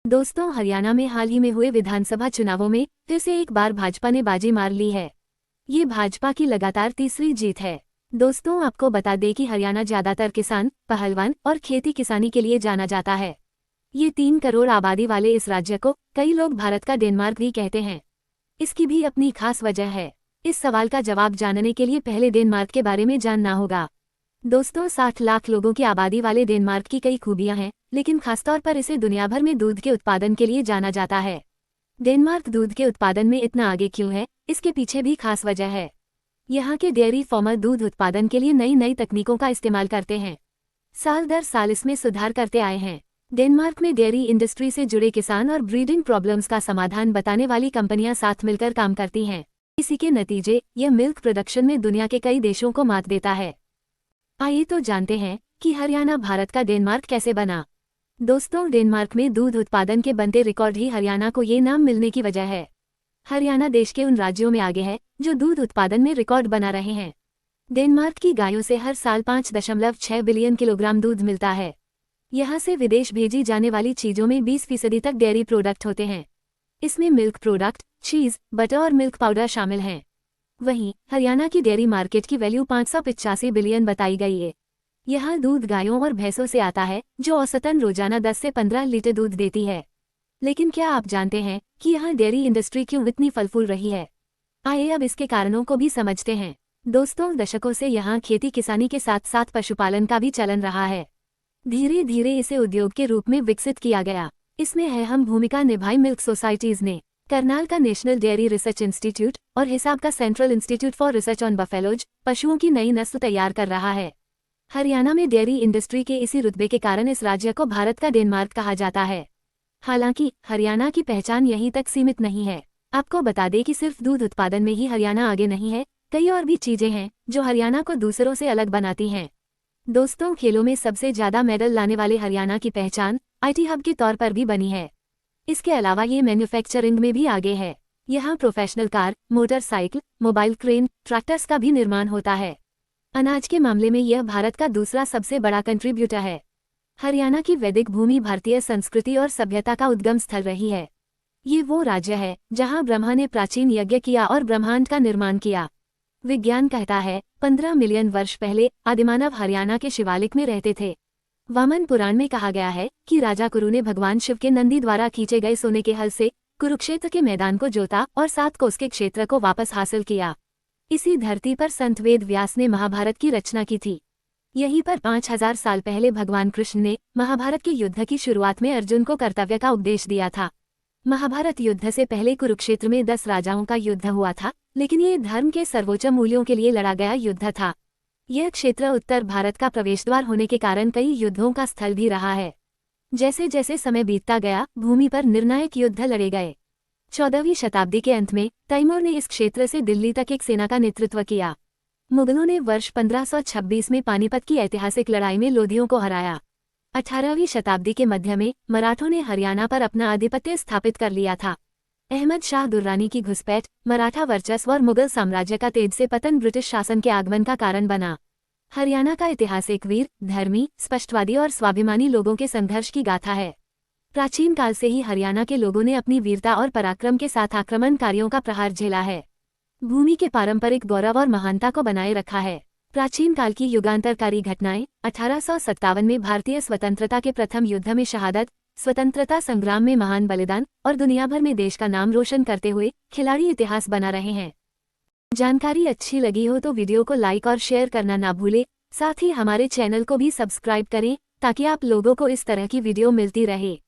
दोस्तों, हरियाणा में हाल ही में हुए विधानसभा चुनावों में फिर से एक बार भाजपा ने बाजी मार ली है। ये भाजपा की लगातार तीसरी जीत है। दोस्तों, आपको बता दें कि हरियाणा ज्यादातर किसान, पहलवान और खेती किसानी के लिए जाना जाता है। ये 3 करोड़ आबादी वाले इस राज्य को कई लोग भारत का डेनमार्क भी कहते हैं। इसकी भी अपनी खास वजह है। इस सवाल का जवाब जानने के लिए पहले डेनमार्क के बारे में जानना होगा। दोस्तों, 60 लाख लोगों की आबादी वाले डेनमार्क की कई खूबियां हैं, लेकिन खासतौर पर इसे दुनिया भर में दूध के उत्पादन के लिए जाना जाता है। डेनमार्क दूध के उत्पादन में इतना आगे क्यों है, इसके पीछे भी खास वजह है। यहाँ के डेयरी फार्मर दूध उत्पादन के लिए नई नई तकनीकों का इस्तेमाल करते हैं। साल दर साल इसमें सुधार करते आए हैं। डेनमार्क में डेयरी इंडस्ट्री से जुड़े किसान और ब्रीडिंग प्रॉब्लम्स का समाधान बताने वाली कंपनियां साथ मिलकर काम करती हैं। इसी के नतीजे यह मिल्क प्रोडक्शन में दुनिया के कई देशों को मात देता है। आइए तो जानते हैं कि हरियाणा भारत का डेनमार्क कैसे बना। दोस्तों, डेनमार्क में दूध उत्पादन के बनते रिकॉर्ड ही हरियाणा को ये नाम मिलने की वजह है। हरियाणा देश के उन राज्यों में आगे है जो दूध उत्पादन में रिकॉर्ड बना रहे हैं। डेनमार्क की गायों से हर साल 5.6 बिलियन किलोग्राम दूध मिलता है। यहाँ से विदेश भेजी जाने वाली चीजों में 20% तक डेयरी प्रोडक्ट होते हैं। इसमें मिल्क प्रोडक्ट, चीज, बटर और मिल्क पाउडर शामिल हैं। वहीं हरियाणा की डेयरी मार्केट की वैल्यू 585 बिलियन बताई गई है। यहाँ दूध गायों और भैंसों से आता है जो औसतन रोजाना 10 से 15 लीटर दूध देती है। लेकिन क्या आप जानते हैं कि यहाँ डेयरी इंडस्ट्री क्यों इतनी फल फूल रही है? आइए अब इसके कारणों को भी समझते हैं। दोस्तों, दशकों से यहाँ खेती किसानी के साथ साथ पशुपालन का भी चलन रहा है। धीरे धीरे इसे उद्योग के रूप में विकसित किया गया। इसमें अहम भूमिका निभाई मिल्क सोसाइटीज ने। करनाल का नेशनल डेयरी रिसर्च इंस्टीट्यूट और हिसाब का central institute for research on buffaloes पशुओं की नई नस्ल तैयार कर रहा है। हरियाणा में डेयरी इंडस्ट्री के इसी रुतबे के कारण इस राज्य को भारत का डेनमार्क कहा जाता है। हालांकि हरियाणा की पहचान यहीं तक सीमित नहीं है। आपको बता दें कि सिर्फ दूध उत्पादन में ही हरियाणा आगे नहीं है, कई और भी चीजें हैं जो हरियाणा को दूसरों से अलग बनाती हैं। दोस्तों, खेलों में सबसे ज्यादा मेडल लाने वाले हरियाणा की पहचान IT हब के तौर पर भी बनी है। इसके अलावा ये मैन्युफैक्चरिंग में भी आगे है। यहाँ professional car, motorcycle, mobile crane, tractors का भी निर्माण होता है। अनाज के मामले में यह भारत का दूसरा सबसे बड़ा कंट्रीब्यूटर है। हरियाणा की वैदिक भूमि भारतीय संस्कृति और सभ्यता का उद्गम स्थल रही है। ये वो राज्य है जहाँ ब्रह्मा ने प्राचीन यज्ञ किया और ब्रह्मांड का निर्माण किया। विज्ञान कहता है 15 मिलियन वर्ष पहले आदिमानव हरियाणा के शिवालिक में रहते थे। वामन पुराण में कहा गया है कि राजा कुरु ने भगवान शिव के नंदी द्वारा खींचे गए सोने के हल से कुरुक्षेत्र के मैदान को जोता और 7 कोस के क्षेत्र को वापस हासिल किया। इसी धरती पर संत वेद व्यास ने महाभारत की रचना की थी। यहीं पर 5000 साल पहले भगवान कृष्ण ने महाभारत के युद्ध की शुरुआत में अर्जुन को कर्तव्य का उपदेश दिया था। महाभारत युद्ध से पहले कुरुक्षेत्र में 10 राजाओं का युद्ध हुआ था, लेकिन ये धर्म के सर्वोच्च मूल्यों के लिए लड़ा गया युद्ध था। यह क्षेत्र उत्तर भारत का प्रवेशद्वार होने के कारण कई युद्धों का स्थल भी रहा है। जैसे जैसे समय बीतता गया, भूमि पर निर्णायक युद्ध लड़े गए। 14वीं शताब्दी के अंत में तैमूर ने इस क्षेत्र से दिल्ली तक एक सेना का नेतृत्व किया। मुगलों ने वर्ष 1526 में पानीपत की ऐतिहासिक लड़ाई में लोधियों को हराया। 18वीं शताब्दी के मध्य में मराठों ने हरियाणा पर अपना आधिपत्य स्थापित कर लिया था। अहमद शाह दुर्रानी की घुसपैठ, मराठा वर्चस्व और मुगल साम्राज्य का तेज से पतन ब्रिटिश शासन के आगमन का कारण बना। हरियाणा का इतिहास एक वीर, धर्मी, स्पष्टवादी और स्वाभिमानी लोगों के संघर्ष की गाथा है। प्राचीन काल से ही हरियाणा के लोगों ने अपनी वीरता और पराक्रम के साथ आक्रमणकारियों का प्रहार झेला है। भूमि के पारंपरिक गौरव और महानता को बनाए रखा है। प्राचीन काल की युगांतरकारी घटनाएं 1857 में भारतीय स्वतंत्रता के प्रथम युद्ध में शहादत, स्वतंत्रता संग्राम में महान बलिदान और दुनिया भर में देश का नाम रोशन करते हुए खिलाड़ी इतिहास बना रहे हैं। जानकारी अच्छी लगी हो तो वीडियो को लाइक और शेयर करना ना भूलें। साथ ही हमारे चैनल को भी सब्सक्राइब करें ताकि आप लोगों को इस तरह की वीडियो मिलती रहे।